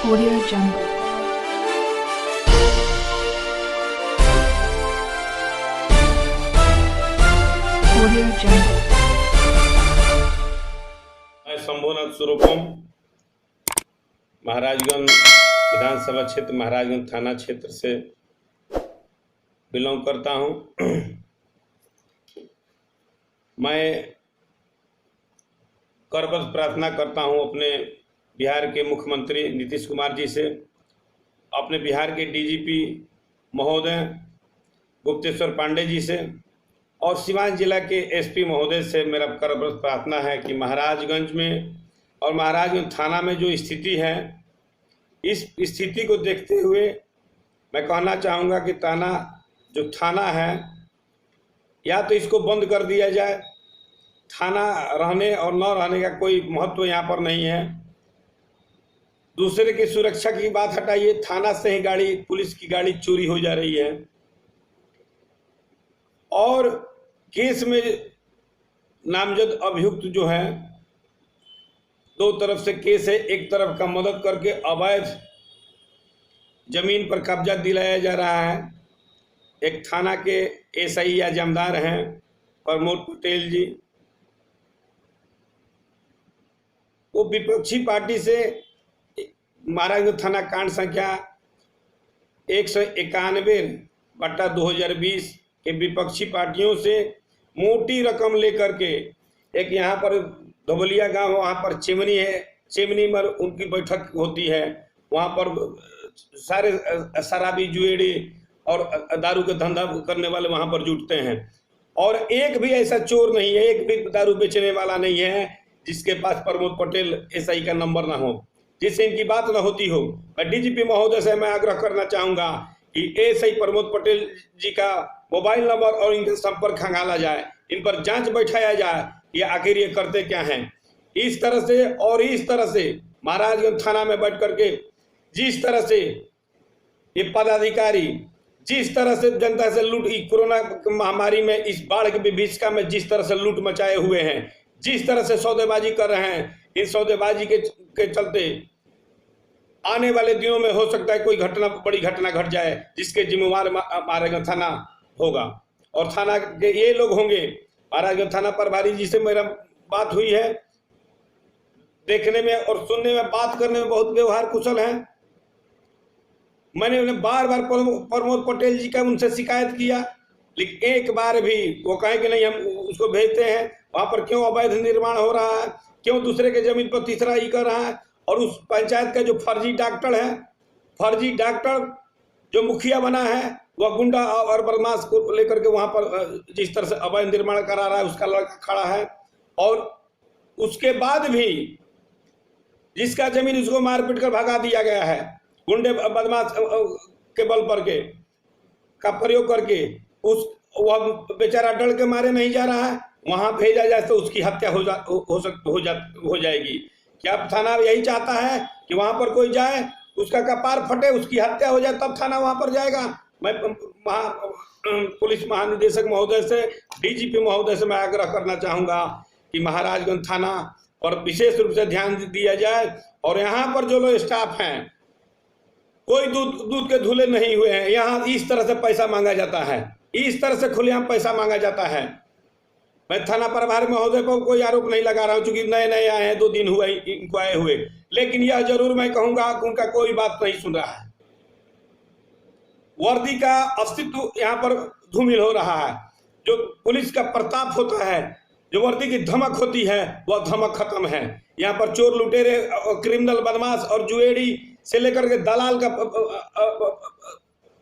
Audio Jungle. Audio Jungle. मैं शंभुनाथ स्वरूपम महाराजगंज विधानसभा क्षेत्र महाराजगंज थाना क्षेत्र से बिलोंग करता हूं। मैं करबद्ध प्रार्थना करता हूं अपने बिहार के मुख्यमंत्री नीतीश कुमार जी से, अपने बिहार के डीजीपी महोदय गुप्तेश्वर पांडे जी से और सिवान जिला के एसपी महोदय से मेरा करबद्ध प्रार्थना है कि महाराजगंज में और महाराजगंज थाना में जो स्थिति है, इस स्थिति को देखते हुए मैं कहना चाहूँगा कि जो थाना है, या तो इसको बंद कर दिया जाए। थाना रहने और न रहने का कोई महत्व यहाँ पर नहीं है। दूसरे की सुरक्षा की बात हटाइए, थाना से ही पुलिस की गाड़ी चोरी हो जा रही है और केस में नामजद अभियुक्त जो है, दो तरफ से केस है। एक तरफ का मदद करके अवैध जमीन पर कब्जा दिलाया जा रहा है। एक थाना के एसआई या जमदार हैं प्रमोद पटेल जी, वो विपक्षी पार्टी से महाराजगंज थाना कांड संख्या 191/2020 के विपक्षी पार्टियों से मोटी रकम लेकर के, एक यहाँ पर धोबलिया गांव, वहाँ पर चिमनी है, चिमनी में उनकी बैठक होती है। वहाँ पर सारे शराबी जुएड़ी और दारू का धंधा करने वाले वहाँ पर जुटते हैं और एक भी ऐसा चोर नहीं है, एक भी दारू बेचने वाला नहीं है जिसके पास प्रमोद पटेल एसआई का नंबर ना हो, जिससे इनकी बात न होती हो। मैं डीजीपी महोदय से मैं आग्रह करना चाहूँगा कि एसआई प्रमोद पटेल जी का मोबाइल नंबर और इनका संपर्क खंगाला जाए, इन पर जांच बैठाया जाए कि आखिर ये करते क्या हैं। इस तरह से महाराजगंज थाना में बैठ करके जिस तरह से ये पदाधिकारी जिस तरह से जनता से लूट, कोरोना महामारी में, इस बाढ़ की विभीषिका में जिस तरह से लूट मचाए हुए हैं, जिस तरह से सौदेबाजी कर रहे हैं, इस सौदेबाजी के चलते आने वाले दिनों में हो सकता है कोई बड़ी घटना घट जाए जिसके जिम्मेवार महाराजगंज थाना होगा और थाना के ये लोग होंगे। महाराजगंज थाना प्रभारी जी से मेरा बात हुई है, देखने में और सुनने में, बात करने में बहुत व्यवहार कुशल हैं। मैंने उन्हें बार बार प्रमोद पटेल जी का उनसे शिकायत किया, लेकिन एक बार भी वो कहे कि नहीं हम उसको भेजते हैं, वहाँ पर क्यों अवैध निर्माण हो रहा है, क्यों दूसरे के जमीन पर तीसरा ही कर रहा है। और उस पंचायत का जो फर्जी डॉक्टर जो मुखिया बना है, वह गुंडा और बदमाश को लेकर के वहाँ पर जिस तरह से अवैध निर्माण करा रहा है, उसका लड़का खड़ा है और उसके बाद भी जिसका जमीन उसको मारपीट कर भगा दिया गया है, गुंडे बदमाश के बल पर का प्रयोग करके, वह बेचारा डर के मारे नहीं जा रहा है, वहां भेजा जाए तो उसकी हत्या हो जाएगी। क्या थाना यही चाहता है कि वहां पर कोई जाए, उसका कपार फटे, उसकी हत्या हो जाए, तब थाना वहां पर जाएगा? मैं पुलिस महानिदेशक महोदय से, डीजीपी महोदय से मैं आग्रह करना चाहूंगा कि महाराजगंज थाना पर विशेष रूप से ध्यान दिया जाए और यहाँ पर जो लोग स्टाफ हैं, कोई दूध के धुले नहीं हुए हैं। यहाँ इस तरह से पैसा मांगा जाता है, इस तरह से खुलेआम पैसा मांगा जाता है। मैं थाना प्रभारी महोदय पर कोई आरोप नहीं लगा रहा हूँ, चूंकि नए आए हैं, 2 दिन हुए इनको आए हुए, लेकिन यह जरूर मैं कहूंगा कि उनका कोई बात नहीं सुन रहा है। वर्दी का अस्तित्व यहाँ पर धूमिल हो रहा है। जो पुलिस का प्रताप होता है, जो वर्दी की धमक होती है, वह धमक खत्म है। यहाँ पर चोर लुटेरे, क्रिमिनल, बदमाश और जुएड़ी से लेकर के दलाल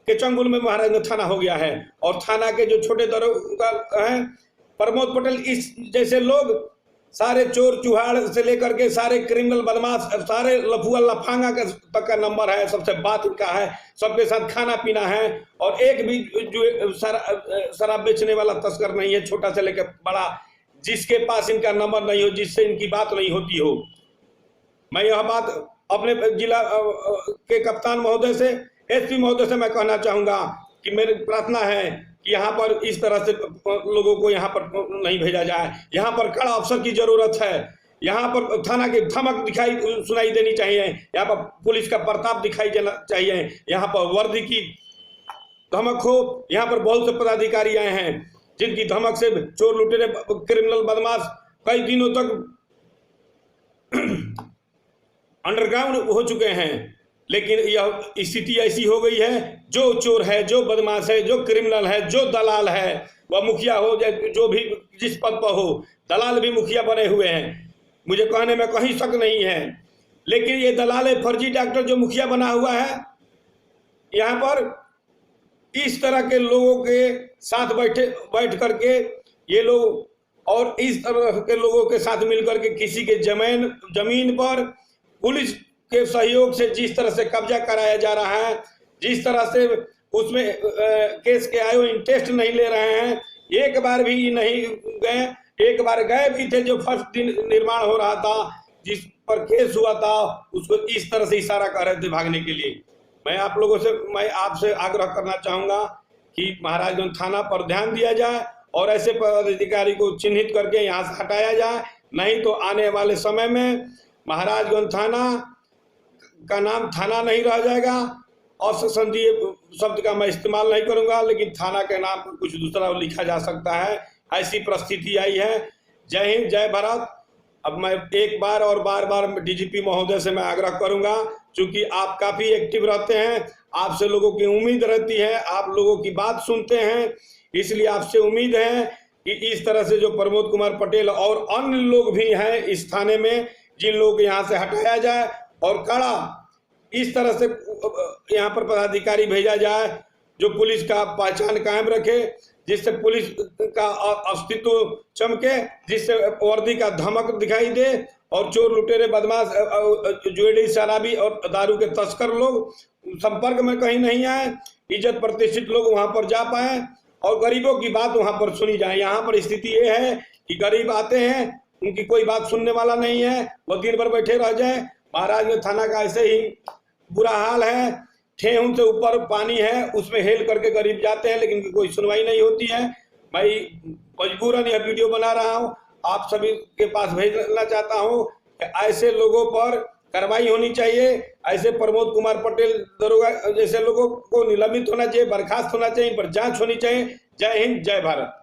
के चंगुल में महाराजगंज थाना हो गया है। और थाना के जो छोटे दरोगा हैं, प्रमोद पटेल, इस जैसे लोग, सारे चोर चुहाड़ से लेकर के सारे क्रिमिनल, बदमाश, सारे लफुआ लफांगा तक का नंबर है, सबसे बात इनका है, सबके साथ खाना पीना है और एक भी जो शराब बेचने वाला तस्कर नहीं है, छोटा से लेकर बड़ा, जिसके पास इनका नंबर नहीं हो, जिससे इनकी बात नहीं होती हो। मैं यह बात अपने जिला के कप्तान महोदय से, एसपी महोदय से मैं कहना चाहूंगा कि मेरी प्रार्थना है कि यहाँ पर इस तरह से लोगों को यहाँ पर नहीं भेजा जाए। यहाँ पर कड़ा अफसर की जरूरत है। यहाँ पर थाना की धमक दिखाई सुनाई देनी चाहिए, यहाँ पर पुलिस का प्रताप दिखाई देना चाहिए, यहाँ पर वर्दी की धमक हो। यहाँ पर बहुत से पदाधिकारी आए हैं जिनकी धमक से चोर लुटेरे क्रिमिनल बदमाश कई दिनों तक अंडरग्राउंड हो चुके हैं, लेकिन यह स्थिति ऐसी हो गई है, जो चोर है, जो बदमाश है, जो क्रिमिनल है, जो दलाल है, वह मुखिया हो, जो भी जिस पद पर हो, दलाल भी मुखिया बने हुए हैं। मुझे कहने में कहीं शक नहीं है, लेकिन ये दलाल फर्जी डॉक्टर जो मुखिया बना हुआ है, यहाँ पर इस तरह के लोगों के साथ बैठ करके ये लोग और इस तरह के लोगों के साथ मिलकर के किसी के जमीन पर पुलिस के सहयोग से जिस तरह से कब्जा कराया जा रहा है, जिस तरह से उसमें केस के आयो इंटरेस्ट नहीं ले रहे हैं, एक बार भी नहीं गए, एक बार गए भी थे, जो फर्स्ट दिन निर्माण हो रहा था, जिस पर केस हुआ था, उसको इस तरह से इशारा कर रहे थे भागने के लिए। मैं आपसे आग्रह करना चाहूंगा कि महाराजगंज थाना पर ध्यान दिया जाए और ऐसे पदाधिकारी को चिन्हित करके यहाँ से हटाया जाए, नहीं तो आने वाले समय में महाराजगंज थाना का नाम थाना नहीं रह जाएगा। असंसदीय शब्द का मैं इस्तेमाल नहीं करूंगा, लेकिन थाना के नाम पर कुछ दूसरा लिखा जा सकता है, ऐसी परिस्थिति आई है। जय हिंद, जय भारत। अब मैं एक बार और बार डीजीपी महोदय से मैं आग्रह करूंगा, क्योंकि आप काफी एक्टिव रहते हैं, आपसे लोगों की उम्मीद रहती है, आप लोगों की बात सुनते हैं, इसलिए आपसे उम्मीद है कि इस तरह से जो प्रमोद कुमार पटेल और अन्य लोग भी हैं इस थाने में, जिन लोगों को यहाँ से हटाया जाए और कड़ा इस तरह से यहाँ पर पदाधिकारी भेजा जाए जो पुलिस का पहचान कायम रखे, जिससे पुलिस का अस्तित्व चमके, जिससे वर्दी का धमक दिखाई दे और चोर लुटेरे बदमाश जुएड़ी शराबी और दारू के तस्कर लोग संपर्क में कहीं नहीं आए, इज्जत प्रतिष्ठित लोग वहां पर जा पाए और गरीबों की बात वहां पर सुनी जाए। यहाँ पर स्थिति ये है कि गरीब आते हैं, उनकी कोई बात सुनने वाला नहीं है, वो दिन भर बैठे रह जाए। महाराजगंज थाना का ऐसे ही बुरा हाल है, ठेहुन से ऊपर पानी है, उसमें हेल करके गरीब जाते हैं, लेकिन कोई सुनवाई नहीं होती है। मैं मजबूरन यह वीडियो बना रहा हूँ, आप सभी के पास भेजना चाहता हूँ कि ऐसे लोगों पर कार्रवाई होनी चाहिए, ऐसे प्रमोद कुमार पटेल दरोगा जैसे लोगों को निलंबित होना चाहिए, बर्खास्त होना चाहिए, इन पर जांच होनी चाहिए। जय हिंद, जय भारत।